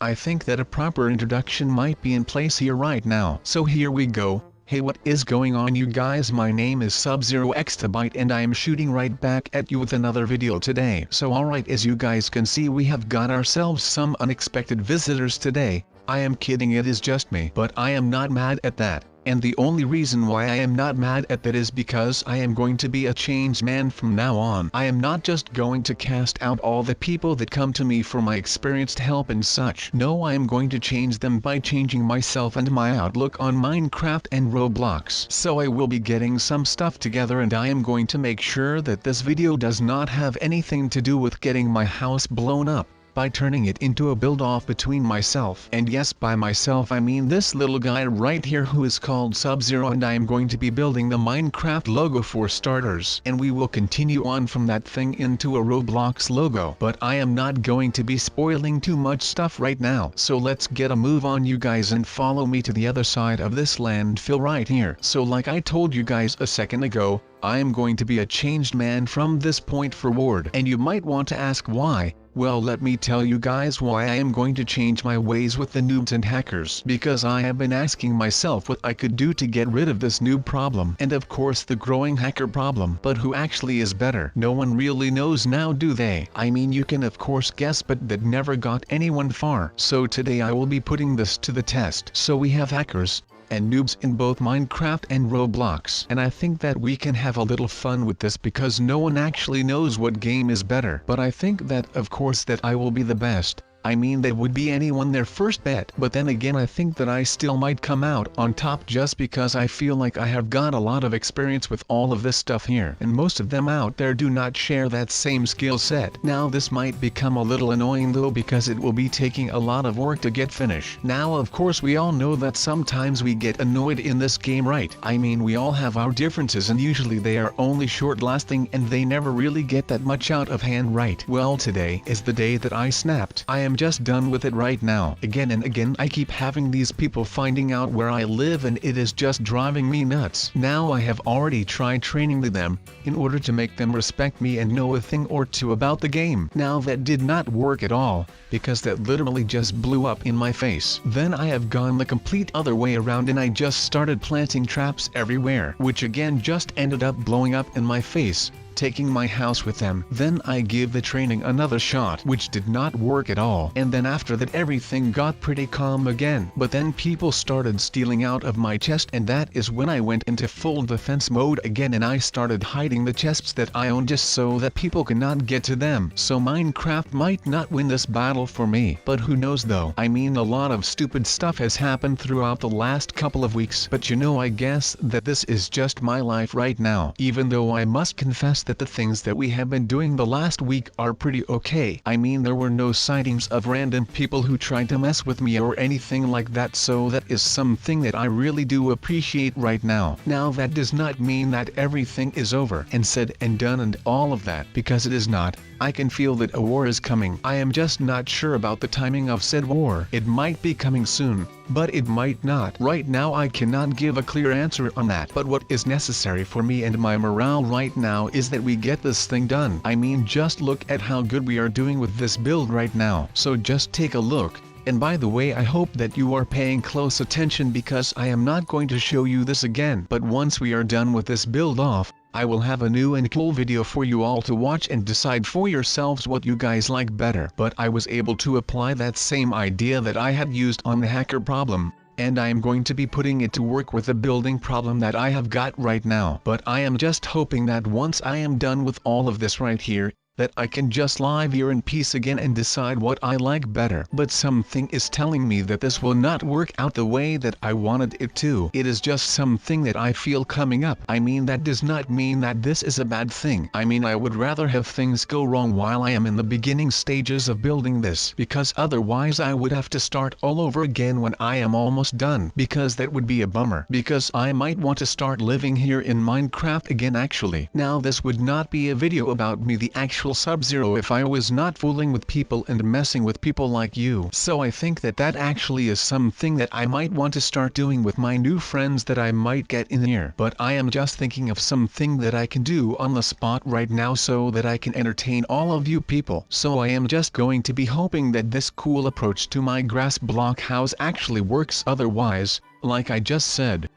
I think that a proper introduction might be in place here right now. So here we go. Hey, what is going on, you guys? My name is Sub0xTbyte and I am shooting right back at you with another video today. So alright, as you guys can see, we have got ourselves some unexpected visitors today. I am kidding, it is just me, but I am not mad at that. And the only reason why I am not mad at that is because I am going to be a changed man from now on. I am not just going to cast out all the people that come to me for my experienced help and such. No, I am going to change them by changing myself and my outlook on Minecraft and Roblox. So I will be getting some stuff together and I am going to make sure that this video does not have anything to do with getting my house blown up, by turning it into a build-off between myself, and yes, by myself I mean this little guy right here who is called Sub-Zero, and I am going to be building the Minecraft logo for starters, and we will continue on from that thing into a Roblox logo. But I am not going to be spoiling too much stuff right now, so let's get a move on, you guys, and follow me to the other side of this landfill right here. So like I told you guys a second ago, I am going to be a changed man from this point forward, and you might want to ask why. Well, let me tell you guys why I am going to change my ways with the noobs and hackers. Because I have been asking myself what I could do to get rid of this noob problem, and of course the growing hacker problem. But who actually is better? No one really knows now, do they? I mean, you can of course guess, but that never got anyone far. So today I will be putting this to the test. So we have hackers and noobs in both Minecraft and Roblox. And I think that we can have a little fun with this because no one actually knows what game is better. But I think that of course that I will be the best. I mean, that would be anyone their first bet. But then again, I think that I still might come out on top just because I feel like I have got a lot of experience with all of this stuff here. And most of them out there do not share that same skill set. Now this might become a little annoying though, because it will be taking a lot of work to get finished. Now of course we all know that sometimes we get annoyed in this game, right? I mean, we all have our differences and usually they are only short lasting and they never really get that much out of hand, right? Well, today is the day that I snapped. I am just done with it right now. Again and again I keep having these people finding out where I live and it is just driving me nuts. Now I have already tried training them in order to make them respect me and know a thing or two about the game. Now that did not work at all, because that literally just blew up in my face. Then I have gone the complete other way around and I just started planting traps everywhere, which again just ended up blowing up in my face, taking my house with them. Then I give the training another shot, which did not work at all. And then after that everything got pretty calm again. But then people started stealing out of my chest, and that is when I went into full defense mode again and I started hiding the chests that I own just so that people cannot get to them. So Minecraft might not win this battle for me, but who knows though. I mean, a lot of stupid stuff has happened throughout the last couple of weeks, but you know, I guess that this is just my life right now. Even though I must confess that the things that we have been doing the last week are pretty okay. I mean, there were no sightings of random people who tried to mess with me or anything like that, so that is something that I really do appreciate right now. Now that does not mean that everything is over and said and done and all of that, because it is not. I can feel that a war is coming. I am just not sure about the timing of said war. It might be coming soon, but it might not. Right now I cannot give a clear answer on that. But what is necessary for me and my morale right now is that we get this thing done. I mean, just look at how good we are doing with this build right now. So just take a look. And by the way, I hope that you are paying close attention because I am not going to show you this again. But once we are done with this build off, I will have a new and cool video for you all to watch and decide for yourselves what you guys like better. But I was able to apply that same idea that I had used on the hacker problem, and I am going to be putting it to work with the building problem that I have got right now. But I am just hoping that once I am done with all of this right here, that I can just live here in peace again and decide what I like better. But something is telling me that this will not work out the way that I wanted it to. It is just something that I feel coming up. I mean, that does not mean that this is a bad thing. I mean, I would rather have things go wrong while I am in the beginning stages of building this, because otherwise I would have to start all over again when I am almost done, because that would be a bummer, because I might want to start living here in Minecraft again actually. Now this would not be a video about me the actual actual Sub-Zero if I was not fooling with people and messing with people like you. So I think that actually is something that I might want to start doing with my new friends that I might get in here. But I am just thinking of something that I can do on the spot right now so that I can entertain all of you people. So I am just going to be hoping that this cool approach to my grass block house actually works. Otherwise, like I just said,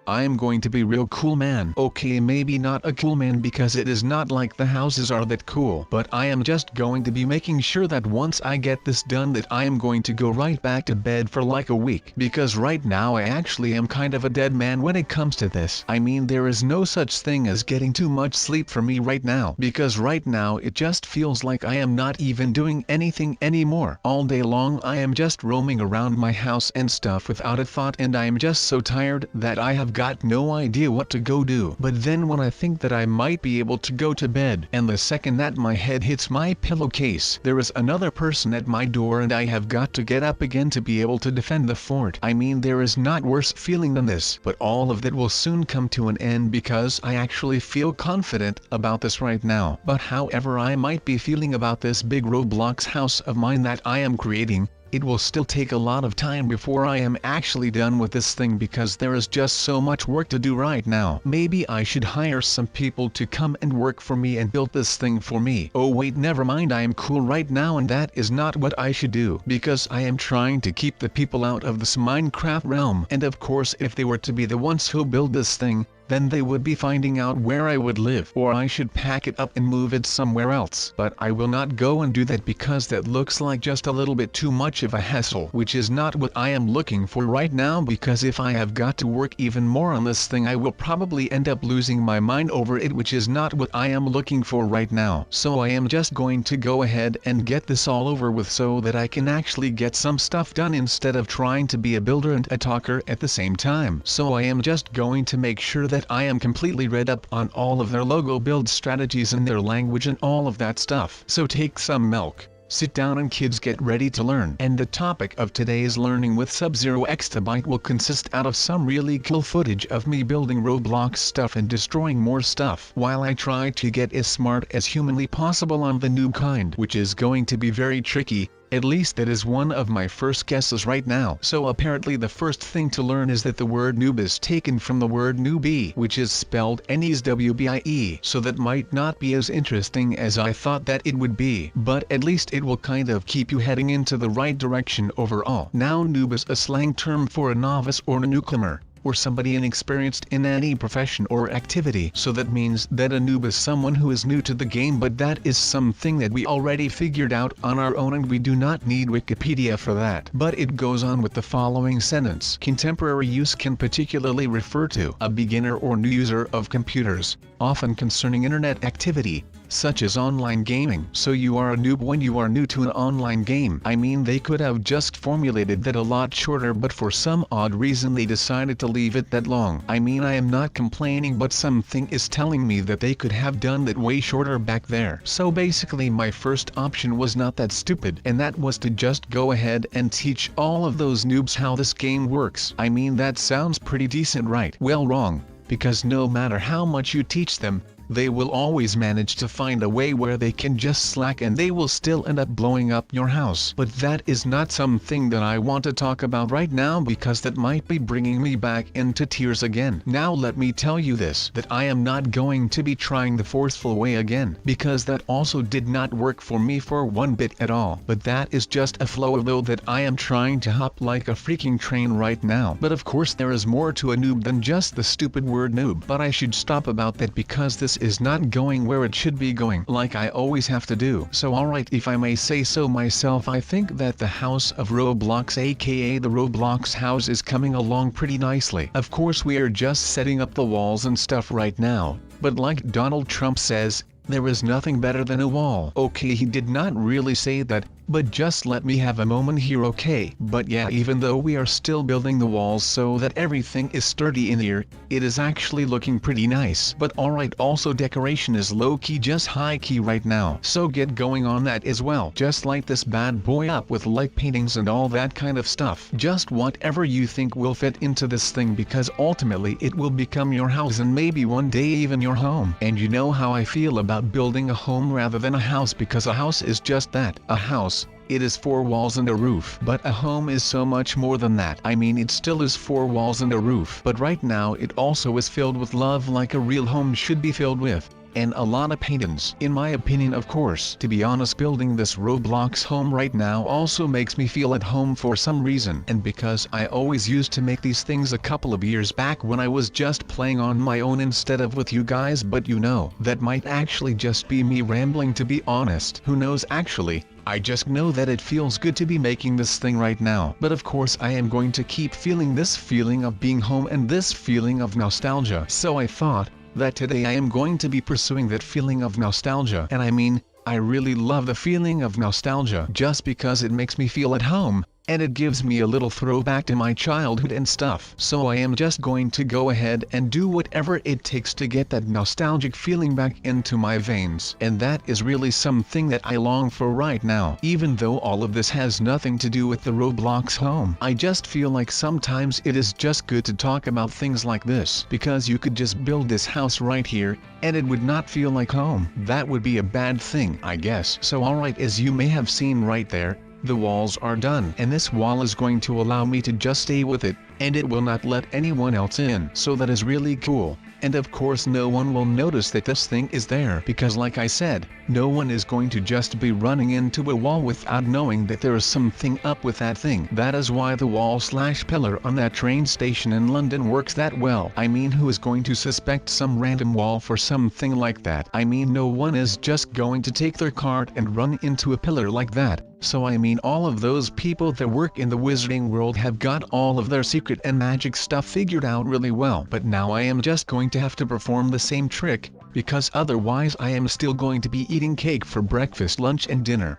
I am going to be real cool man. Okay, maybe not a cool man because it is not like the houses are that cool, but I am just going to be making sure that once I get this done that I am going to go right back to bed for like a week, because right now I actually am kind of a dead man when it comes to this. I mean, there is no such thing as getting too much sleep for me right now, because right now it just feels like I am not even doing anything anymore. All day long I am just roaming around my house and stuff without a thought, and I am just so tired that I have got no idea what to go do. But then when I think that I might be able to go to bed, and the second that my head hits my pillowcase, there is another person at my door and I have got to get up again to be able to defend the fort. I mean, there is not worse feeling than this, but all of that will soon come to an end because I actually feel confident about this right now. But however I might be feeling about this big Roblox house of mine that I am creating, it will still take a lot of time before I am actually done with this thing because there is just so much work to do right now. Maybe I should hire some people to come and work for me and build this thing for me. Oh wait, never mind, I am cool right now and that is not what I should do, because I am trying to keep the people out of this Minecraft realm, and of course if they were to be the ones who build this thing, then they would be finding out where I would live, or I should pack it up and move it somewhere else. But I will not go and do that because that looks like just a little bit too much of a hassle, which is not what I am looking for right now, because if I have got to work even more on this thing I will probably end up losing my mind over it, which is not what I am looking for right now. So I am just going to go ahead and get this all over with so that I can actually get some stuff done instead of trying to be a builder and a talker at the same time. So I am just going to make sure that I am completely read up on all of their logo build strategies and their language and all of that stuff. So take some milk, sit down and kids get ready to learn. And the topic of today's learning with Sub-Zero Exabyte will consist out of some really cool footage of me building Roblox stuff and destroying more stuff while I try to get as smart as humanly possible on the noob kind, which is going to be very tricky. At least that is one of my first guesses right now. So apparently the first thing to learn is that the word noob is taken from the word newbie, which is spelled N-E-W-B-I-E. So that might not be as interesting as I thought that it would be, but at least it will kind of keep you heading into the right direction overall. Now, noob is a slang term for a novice or a newcomer, or somebody inexperienced in any profession or activity. So that means that a noob is someone who is new to the game, but that is something that we already figured out on our own and we do not need Wikipedia for that. But it goes on with the following sentence. Contemporary use can particularly refer to a beginner or new user of computers, often concerning internet activity, such as online gaming. So you are a noob when you are new to an online game. I mean, they could have just formulated that a lot shorter, but for some odd reason they decided to leave it that long. I mean, I am not complaining, but something is telling me that they could have done that way shorter back there. So basically my first option was not that stupid, and that was to just go ahead and teach all of those noobs how this game works. I mean, that sounds pretty decent, right? Well, wrong, because no matter how much you teach them, they will always manage to find a way where they can just slack and they will still end up blowing up your house. But that is not something that I want to talk about right now, because that might be bringing me back into tears again. Now let me tell you this, that I am not going to be trying the forceful way again, because that also did not work for me for one bit at all. But that is just a flow though that I am trying to hop like a freaking train right now. But of course there is more to a noob than just the stupid word noob. But I should stop about that because this is not going where it should be going, like I always have to do. So alright, if I may say so myself, I think that the house of Roblox, aka the Roblox house, is coming along pretty nicely. Of course we are just setting up the walls and stuff right now, but like Donald Trump says, there is nothing better than a wall. Okay, he did not really say that, but just let me have a moment here, okay? But yeah, even though we are still building the walls so that everything is sturdy in here, it is actually looking pretty nice. But alright, also decoration is low-key, just high-key right now, so get going on that as well. Just light this bad boy up with light paintings and all that kind of stuff. Just whatever you think will fit into this thing, because ultimately it will become your house and maybe one day even your home. And you know how I feel about about building a home rather than a house, because a house is just that, a house. It is 4 walls and a roof. But a home is so much more than that. I mean, it still is 4 walls and a roof. But right now it also is filled with love, like a real home should be filled with. And a lot of patience, in my opinion, of course. To be honest, building this Roblox home right now also makes me feel at home for some reason. And because I always used to make these things a couple of years back when I was just playing on my own instead of with you guys. But you know, that might actually just be me rambling, to be honest. Who knows actually? I just know that it feels good to be making this thing right now. But of course I am going to keep feeling this feeling of being home and this feeling of nostalgia. So I thought that today I am going to be pursuing that feeling of nostalgia. And I mean, I really love the feeling of nostalgia just because it makes me feel at home, and it gives me a little throwback to my childhood and stuff. So I am just going to go ahead and do whatever it takes to get that nostalgic feeling back into my veins. And that is really something that I long for right now. Even though all of this has nothing to do with the Roblox home, I just feel like sometimes it is just good to talk about things like this, because you could just build this house right here, and it would not feel like home. That would be a bad thing, I guess. So alright, as you may have seen right there, the walls are done, and this wall is going to allow me to just stay with it, and it will not let anyone else in. So that is really cool. And of course no one will notice that this thing is there, because like I said, no one is going to just be running into a wall without knowing that there is something up with that thing. That is why the wall/pillar on that train station in London works that well. I mean, who is going to suspect some random wall for something like that? I mean, no one is just going to take their cart and run into a pillar like that. So I mean, all of those people that work in the wizarding world have got all of their secret and magic stuff figured out really well. But now I am just going to have to perform the same trick, because otherwise I am still going to be eating cake for breakfast, lunch and dinner.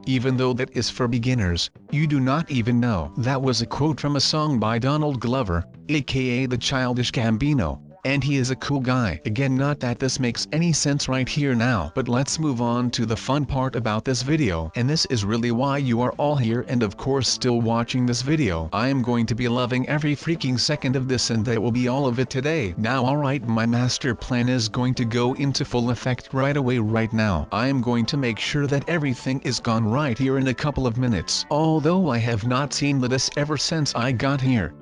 Even though that is for beginners, you do not even know. That was a quote from a song by Donald Glover, aka the Childish Gambino. And he is a cool guy. Again, not that this makes any sense right here now, but let's move on to the fun part about this video. And this is really why you are all here and of course still watching this video. I am going to be loving every freaking second of this, and that will be all of it today. Now alright, my master plan is going to go into full effect right away right now. I am going to make sure that everything is gone right here in a couple of minutes. Although I have not seen this ever since I got here,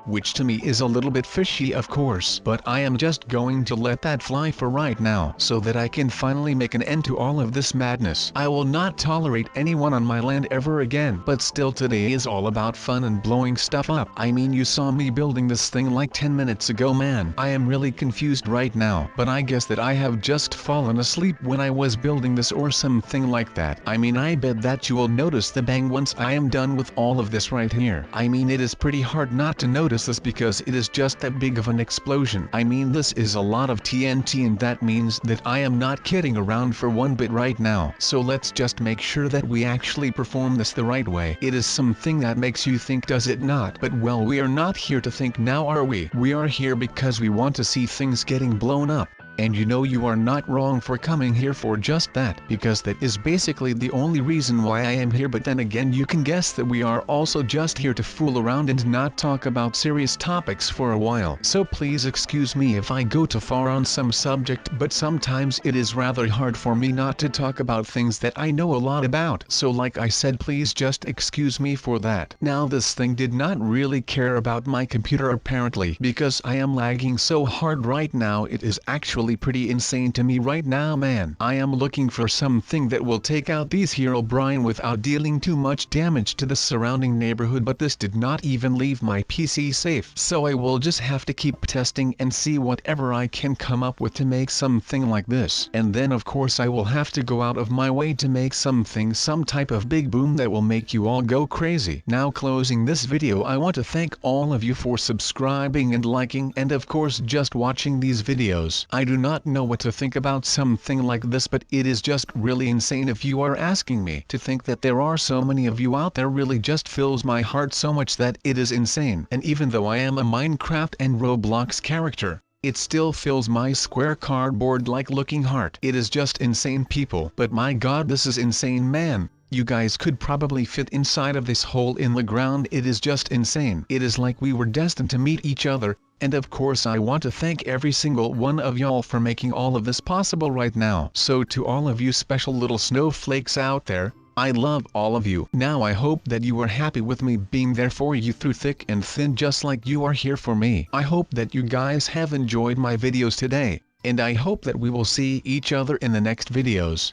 which to me is a little bit fishy of course, but I am just going to let that fly for right now so that I can finally make an end to all of this madness. I will not tolerate anyone on my land ever again. But still, today is all about fun and blowing stuff up. I mean, you saw me building this thing like 10 minutes ago, man. I am really confused right now, but I guess that I have just fallen asleep when I was building this or something like that. I mean, I bet that you will notice the bang once I am done with all of this right here. I mean, it is pretty hard not to notice this because it is just that big of an explosion. I mean, this is a lot of TNT, and that means that I am not kidding around for one bit right now. So let's just make sure that we actually perform this the right way. It is something that makes you think, does it not? But well, we are not here to think now, are we? We are here because we want to see things getting blown up. And you know, you are not wrong for coming here for just that, because that is basically the only reason why I am here. But then again, you can guess that we are also just here to fool around and not talk about serious topics for a while. So please excuse me if I go too far on some subject, but sometimes it is rather hard for me not to talk about things that I know a lot about. So like I said, please just excuse me for that. Now, this thing did not really care about my computer apparently, because I am lagging so hard right now. It is actually pretty insane to me right now, man. I am looking for something that will take out these Herobrine without dealing too much damage to the surrounding neighborhood, but this did not even leave my PC safe. So I will just have to keep testing and see whatever I can come up with to make something like this. And then of course I will have to go out of my way to make something, some type of big boom that will make you all go crazy. Now, closing this video, I want to thank all of you for subscribing and liking, and of course just watching these videos. I do not know what to think about something like this, but it is just really insane if you are asking me. To think that there are so many of you out there really just fills my heart so much that it is insane. And even though I am a Minecraft and Roblox character, it still fills my square cardboard like looking heart. It is just insane, people. But my god, this is insane, man. You guys could probably fit inside of this hole in the ground. It is just insane. It is like we were destined to meet each other, And of course I want to thank every single one of y'all for making all of this possible right now. So to all of you special little snowflakes out there, I love all of you. Now I hope that you are happy with me being there for you through thick and thin just like you are here for me. I hope that you guys have enjoyed my videos today, and I hope that we will see each other in the next videos.